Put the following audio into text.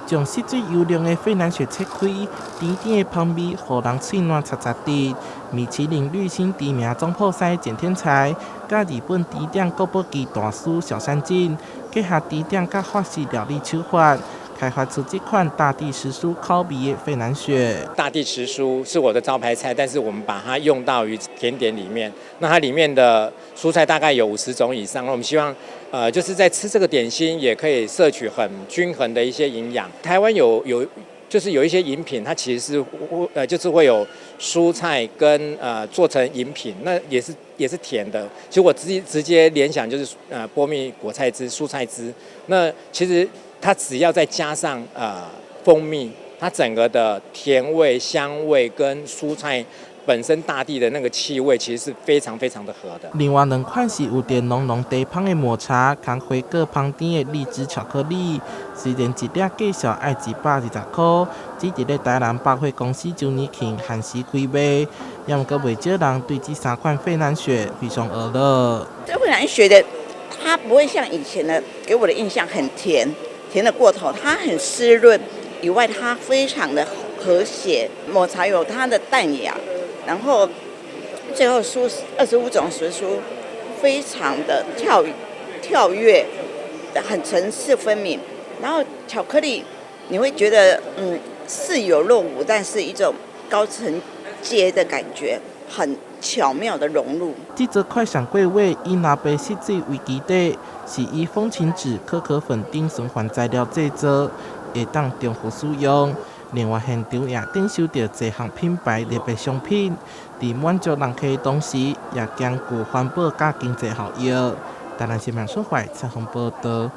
将色水优良的费南雪切开，甜甜的香味，让人嘴软擦擦滴。米其林绿星知名总铺师简天才，甲日本甜点国宝级大师小山进，结合甜点甲法式料理手法，开发出这款大地时蔬口味的费南雪。大地时蔬是我的招牌菜，但是我们把它用到于甜点里面。那它里面的蔬菜大概有50种以上。那我们希望，就是在吃这个点心也可以摄取很均衡的一些营养。台湾就是有一些饮品，它其实是就是会有蔬菜跟做成饮品，那也是甜的。其实我直接联想就是波蜜果菜汁、蔬菜汁。那其实它只要再加上蜂蜜，它整个的甜味、香味跟蔬菜本身大地的那个气味，其实是非常非常的合的。另外2款是有着浓浓低香的抹茶，跟花果香甜的荔枝巧克力。虽然一粒价小要120块，只伫咧台南百货公司周年庆限时开卖，也毋过袂少人对这3款费南雪非常饿了。这费南雪的，它不会像以前的给我的印象很甜，甜的过头，它很湿润，以外它非常的和谐。抹茶有它的淡雅。然后最后25种时蔬，非常的跳跃，很层次分明。然后巧克力，你会觉得似有若无，但是一种高层阶的感觉，很巧妙的融入。这则快闪柜位以拿白色水为基底，是以风琴纸、可可粉等循环材料制作，会当重复使用。另外，现场也展示着多项品牌特别商品，在满足人客的同时，也兼顾环保甲经济效益。台南新闻所在采访报道。